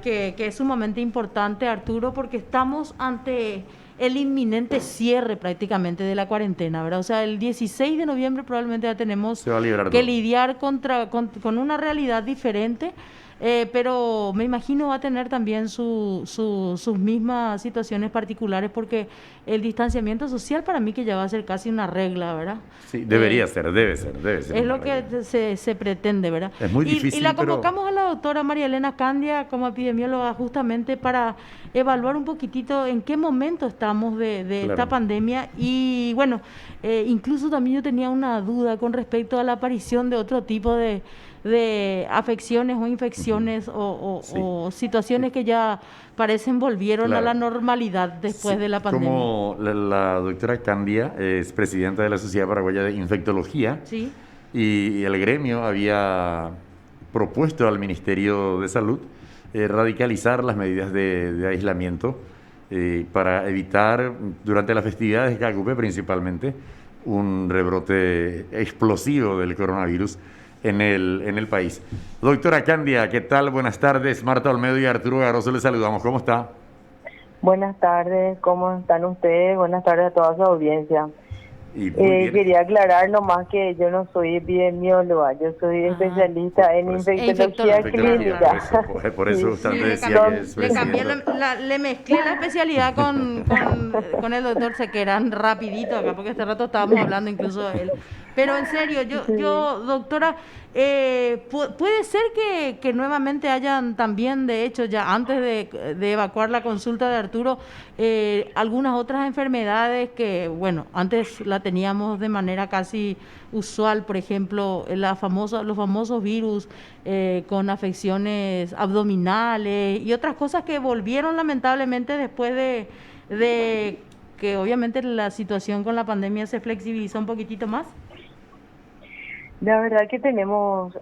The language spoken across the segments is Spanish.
señalar que es sumamente importante, Arturo, porque estamos ante el inminente cierre prácticamente de la cuarentena, ¿verdad? O sea, el 16 de noviembre probablemente ya tenemos Se va a liberar que todo. lidiar con una realidad diferente, pero me imagino va a tener también sus mismas situaciones particulares porque el distanciamiento social para mí que ya va a ser casi una regla, ¿verdad? Sí, Eh, debería ser, debe ser es una lo regla. que se pretende, ¿verdad? Es muy Y la difícil, pero convocamos a la doctora María Elena Candia como epidemióloga justamente para evaluar un poquitito en qué momento estamos de esta claro. pandemia y bueno, incluso también yo tenía una duda con respecto a la aparición de otro tipo de afecciones o Ujú. infecciones Sí, o situaciones que ya parecen volvieron a la claro. normalidad después Sí, de la pandemia. como la doctora Candia es presidenta de la Sociedad Paraguaya de Infectología ¿Sí? y el gremio había propuesto al Ministerio de Salud radicalizar las medidas de aislamiento para evitar durante las festividades de Cacupe principalmente un rebrote explosivo del coronavirus en el país. Doctora Candia, ¿qué tal? Buenas tardes. Marta Olmedo y Arturo Garoso les saludamos. ¿Cómo está? Buenas tardes, ¿cómo están ustedes? Buenas tardes a toda su audiencia. Y muy bien. Quería aclarar nomás que yo no soy epidemióloga, yo soy Ah, especialista en Por eso. e infectología infectóloga, Infectología, claro. por clínica. eso, por eso Sí, Sí, justamente le decía cambié, que es son, le cambié, presidenta. le mezclé la especialidad con el doctor Sequeran rapidito acá, porque este rato estábamos hablando incluso de él. Pero en serio, sí. doctora, puede ser que nuevamente hayan también, de hecho, ya antes de evacuar la consulta de Arturo, algunas otras enfermedades que, bueno, antes la teníamos de manera casi usual, por ejemplo, los famosos virus con afecciones abdominales y otras cosas que volvieron lamentablemente después de que obviamente la situación con la pandemia se flexibilizó un poquitito más. La verdad que tenemos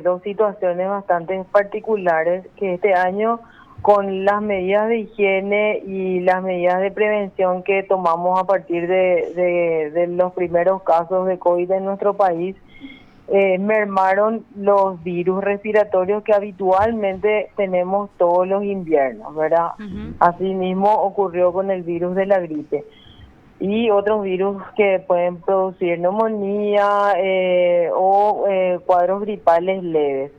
dos situaciones bastante particulares que este año con las medidas de higiene y las medidas de prevención que tomamos a partir de los primeros casos de COVID en nuestro país, mermaron los virus respiratorios que habitualmente tenemos todos los inviernos, ¿verdad? Ujú. Asimismo ocurrió con el virus de la gripe y otros virus que pueden producir neumonía o cuadros gripales leves.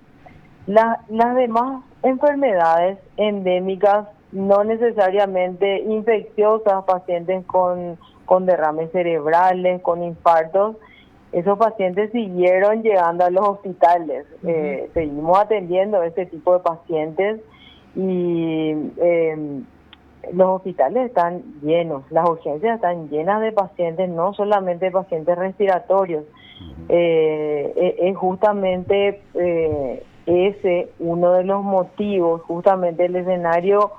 Las demás enfermedades endémicas, no necesariamente infecciosas, pacientes con derrames cerebrales, con infartos, esos pacientes siguieron llegando a los hospitales. Ujú. Seguimos atendiendo a este tipo de pacientes y los hospitales están llenos, las urgencias están llenas de pacientes, no solamente de pacientes respiratorios. Es justamente ese uno de los motivos, justamente el escenario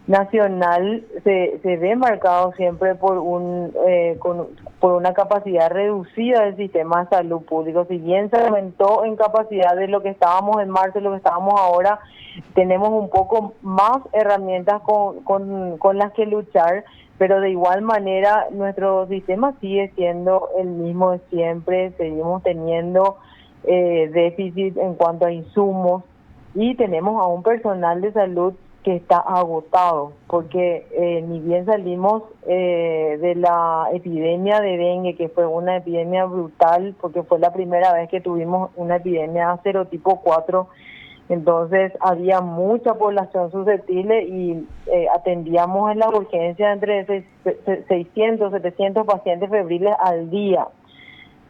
nacional se ve marcado siempre por una capacidad reducida del sistema de salud público. Si bien se aumentó en capacidad de lo que estábamos en marzo, lo que estábamos ahora, tenemos un poco más herramientas con las que luchar, pero de igual manera nuestro sistema sigue siendo el mismo de siempre, seguimos teniendo déficit en cuanto a insumos y tenemos a un personal de salud que está agotado, porque ni bien salimos de la epidemia de dengue, que fue una epidemia brutal, porque fue la primera vez que tuvimos una epidemia serotipo 4, entonces había mucha población susceptible y atendíamos en la urgencia entre 600, 700 pacientes febriles al día.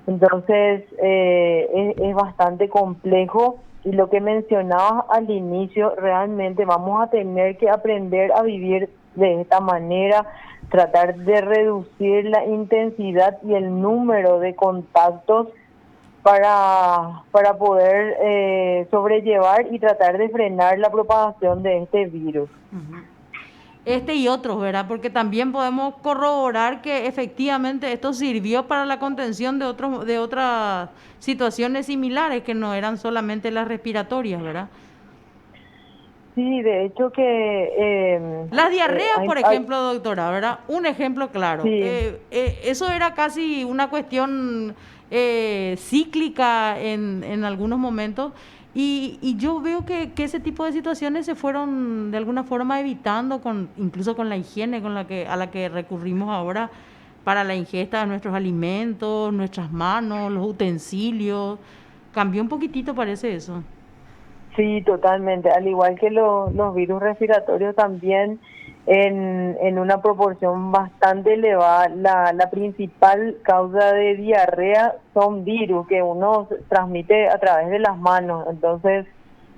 Entonces, es bastante complejo y lo que mencionabas al inicio, realmente vamos a tener que aprender a vivir de esta manera, tratar de reducir la intensidad y el número de contactos para poder sobrellevar y tratar de frenar la propagación de este virus. Ujú. Este y otros, ¿verdad? Porque también podemos corroborar que efectivamente esto sirvió para la contención de otras situaciones similares que no eran solamente las respiratorias, ¿verdad? Sí, de hecho que Las diarreas, por hay, ejemplo, doctora, ¿verdad? Un ejemplo claro. sí. Eso era casi una cuestión cíclica en algunos momentos Y yo veo que ese tipo de situaciones se fueron de alguna forma evitando, incluso con la higiene a la que recurrimos ahora para la ingesta de nuestros alimentos, nuestras manos, los utensilios. Cambió un poquitito, parece eso. Sí, totalmente. Al igual que los virus respiratorios también en una proporción bastante elevada. La principal causa de diarrea son virus que uno transmite a través de las manos. Entonces,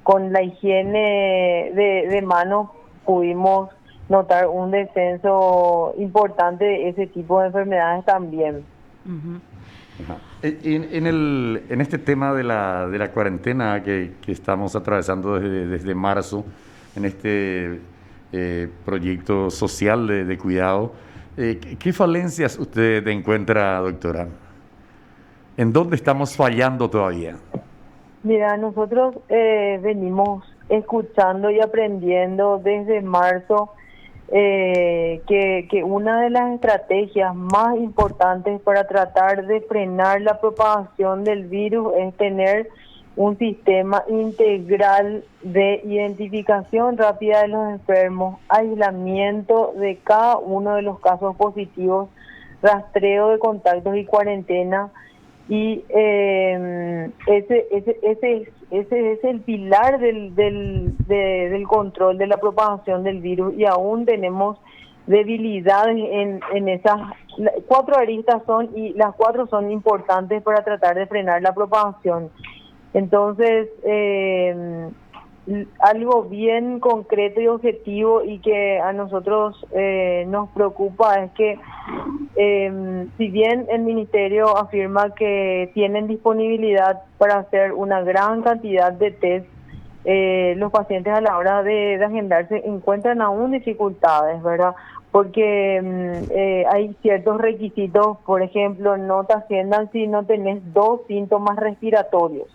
con la higiene de manos pudimos notar un descenso importante de ese tipo de enfermedades también. Ujú. Ajá. En este tema de la cuarentena que estamos atravesando desde marzo, en este proyecto social de cuidado, ¿qué falencias usted encuentra, doctora? ¿En dónde estamos fallando todavía? Mira, nosotros venimos escuchando y aprendiendo desde marzo que una de las estrategias más importantes para tratar de frenar la propagación del virus es tener un sistema integral de identificación rápida de los enfermos, aislamiento de cada uno de los casos positivos, rastreo de contactos y cuarentena. Y ese es el pilar del control de la propagación del virus, y aún tenemos debilidades en esas cuatro aristas y las cuatro son importantes para tratar de frenar la propagación. Entonces, algo bien concreto y objetivo y que a nosotros nos preocupa es que si bien el ministerio afirma que tienen disponibilidad para hacer una gran cantidad de test, los pacientes a la hora de agendarse encuentran aún dificultades, ¿verdad? Porque hay ciertos requisitos, por ejemplo, no te agendan si no tenés 2 síntomas respiratorios,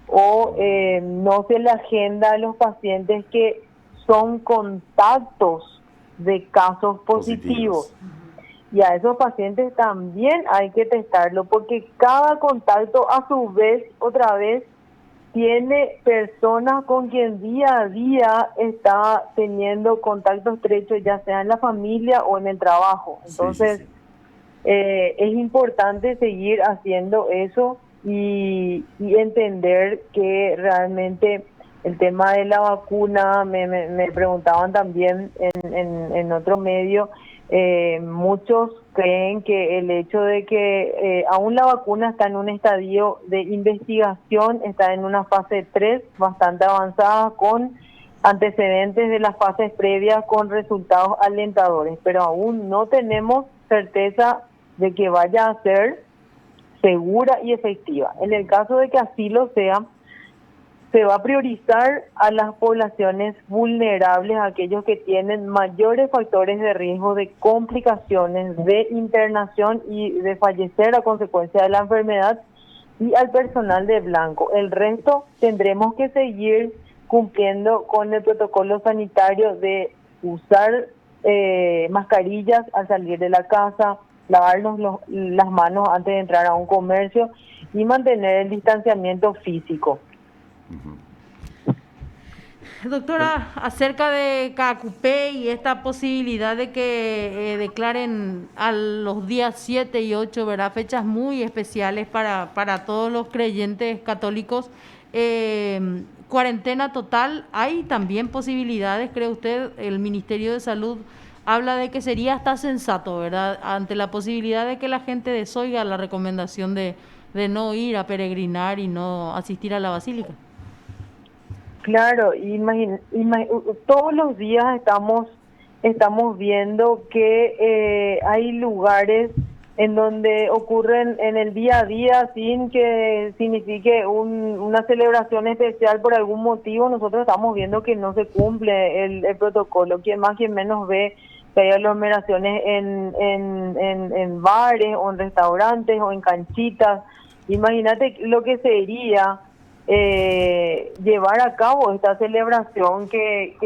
o no se le agenda a los pacientes que son contactos de casos positivos. Y a esos pacientes también hay que testarlo, porque cada contacto a su vez, otra vez, tiene personas con quien día a día está teniendo contacto estrecho, ya sea en la familia o en el trabajo. Entonces, es importante seguir haciendo eso y entender que realmente el tema de la vacuna, me preguntaban también en otro medio, muchos creen que el hecho de que aún la vacuna está en un estadio de investigación, está en una fase 3 bastante avanzada, con antecedentes de las fases previas con resultados alentadores, pero aún no tenemos certeza de que vaya a ser segura y efectiva. En el caso de que así lo sea, se va a priorizar a las poblaciones vulnerables, a aquellos que tienen mayores factores de riesgo de complicaciones, de internación y de fallecer a consecuencia de la enfermedad, y al personal de blanco. El resto tendremos que seguir cumpliendo con el protocolo sanitario de usar mascarillas al salir de la casa, lavarnos las manos antes de entrar a un comercio y mantener el distanciamiento físico. Doctora, acerca de Caacupé y esta posibilidad de que declaren a los días 7 y 8, ¿verdad? Fechas muy especiales para todos los creyentes católicos. Cuarentena total, ¿hay también posibilidades, cree usted? El Ministerio de Salud habla de que sería hasta sensato, ¿verdad? Ante la posibilidad de que la gente desoiga la recomendación de no ir a peregrinar y no asistir a la basílica. Claro, todos los días estamos viendo que hay lugares en donde ocurren en el día a día sin que signifique una celebración especial por algún motivo. Nosotros estamos viendo que no se cumple el protocolo. Quien más, quien menos ve que hay aglomeraciones en bares o en restaurantes o en canchitas. Imagínate lo que sería llevar a cabo esta celebración que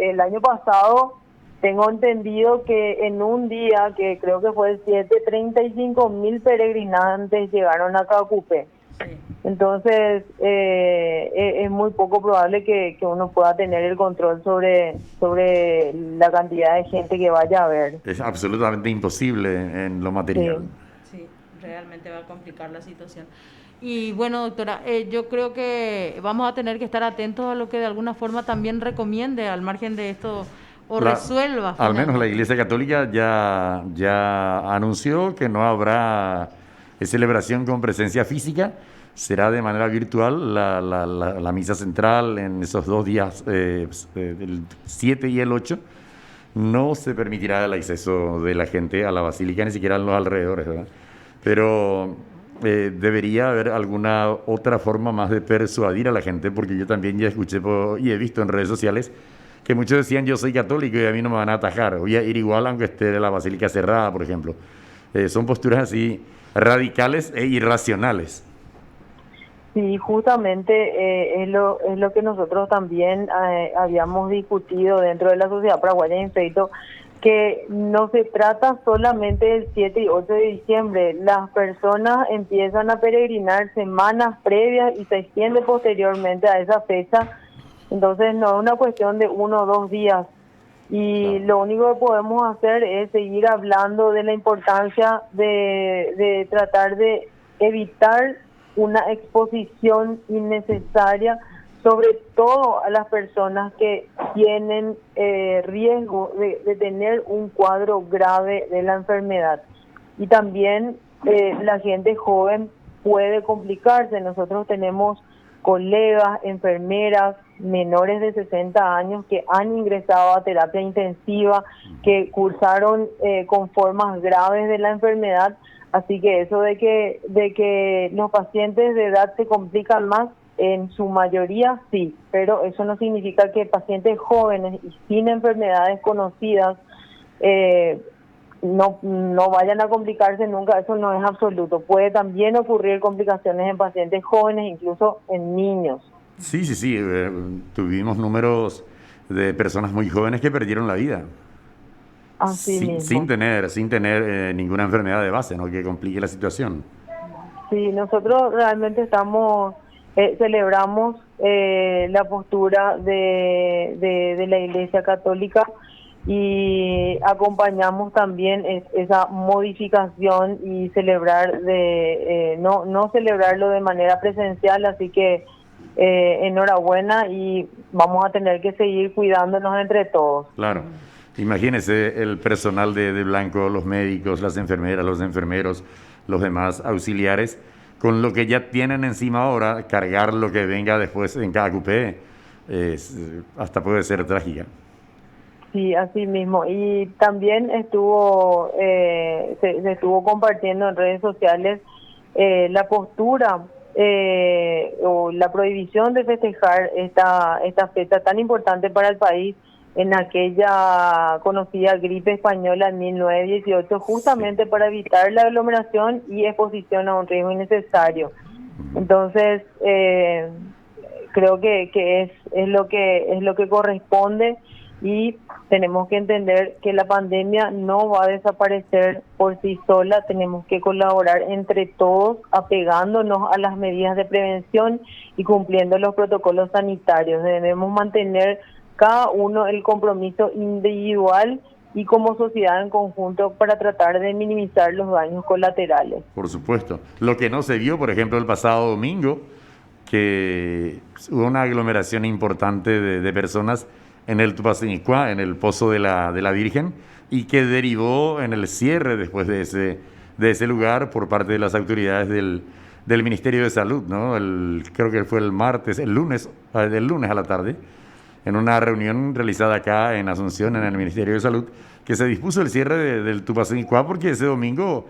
el año pasado tengo entendido que en un día, que creo que fue el 7, 35.000 peregrinantes llegaron a Caacupé. Sí. Entonces, es muy poco probable que uno pueda tener el control sobre la cantidad de gente que vaya a ver. Es absolutamente imposible en lo material. Sí. Sí, realmente va a complicar la situación. Y bueno, doctora, yo creo que vamos a tener que estar atentos a lo que de alguna forma también recomiende al margen de esto o resuelva Al menos la finalmente. Iglesia Católica ya anunció que no habrá celebración con presencia física, será de manera virtual la misa central en esos 2 días, el 7 y el 8. No se permitirá el acceso de la gente a la basílica, ni siquiera en los alrededores, ¿verdad? Pero debería haber alguna otra forma más de persuadir a la gente, porque yo también ya escuché y he visto en redes sociales que muchos decían: yo soy católico y a mí no me van a atajar, voy a ir igual aunque esté la basílica cerrada, por ejemplo. Son posturas así radicales e irracionales. Sí, justamente es lo que nosotros también habíamos discutido dentro de la Sociedad Paraguaya de Infeito, que no se trata solamente del 7 y 8 de diciembre. Las personas empiezan a peregrinar semanas previas y se extiende posteriormente a esa fecha. Entonces no es una cuestión de 1 o 2 días. Y lo único que podemos hacer es seguir hablando de la importancia de tratar de evitar una exposición innecesaria, sobre todo a las personas que tienen riesgo de tener un cuadro grave de la enfermedad. Y también la gente joven puede complicarse. Nosotros tenemos colegas, enfermeras, menores de 60 años que han ingresado a terapia intensiva, que cursaron con formas graves de la enfermedad. Así que eso de que los pacientes de edad se complican más, en su mayoría sí, pero eso no significa que pacientes jóvenes y sin enfermedades conocidas no vayan a complicarse nunca. Eso no es absoluto. Puede también ocurrir complicaciones en pacientes jóvenes, incluso en niños. Sí. Tuvimos números de personas muy jóvenes que perdieron la vida. Así mismo. Sin tener ninguna enfermedad de base, ¿no?, que complique la situación. Sí, nosotros realmente celebramos la postura de la Iglesia Católica y acompañamos también esa modificación y celebrar no celebrarlo de manera presencial. Así que enhorabuena, y vamos a tener que seguir cuidándonos entre todos. Claro. Imagínese el personal de blanco, los médicos, las enfermeras, los enfermeros, los demás auxiliares, con lo que ya tienen encima ahora, cargar lo que venga después en cada cupé, hasta puede ser trágica. Sí, así mismo. Y también se estuvo compartiendo en redes sociales la postura o la prohibición de festejar esta fecha tan importante para el país en aquella conocida gripe española en 1918, justamente Sí. para evitar la aglomeración y exposición a un riesgo innecesario. Entonces, creo que es lo que corresponde, y tenemos que entender que la pandemia no va a desaparecer por sí sola. Tenemos que colaborar entre todos, apegándonos a las medidas de prevención y cumpliendo los protocolos sanitarios. Debemos mantener cada uno el compromiso individual y como sociedad en conjunto para tratar de minimizar los daños colaterales. Por supuesto. Lo que no se vio, por ejemplo, el pasado domingo, que hubo una aglomeración importante de personas en el Tupacinicuá, en el Pozo de la Virgen, y que derivó en el cierre después de ese lugar por parte de las autoridades del Ministerio de Salud, ¿no? Creo que fue el lunes a la tarde, en una reunión realizada acá en Asunción, en el Ministerio de Salud, que se dispuso el cierre del Tupacinicuá, porque ese domingo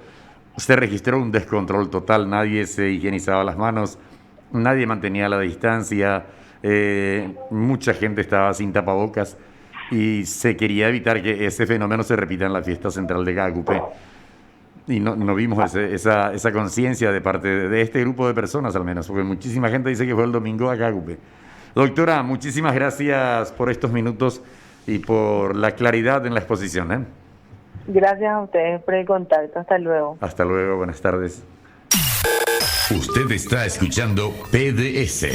se registró un descontrol total. Nadie se higienizaba las manos, nadie mantenía la distancia, mucha gente estaba sin tapabocas, y se quería evitar que ese fenómeno se repita en la fiesta central de cada cupé. Y no vimos esa conciencia de parte de este grupo de personas, al menos, porque muchísima gente dice que fue el domingo a cada cupé. Doctora, muchísimas gracias por estos minutos y por la claridad en la exposición, ¿eh? Gracias a ustedes por el contacto. Hasta luego. Hasta luego, buenas tardes. Usted está escuchando PDS.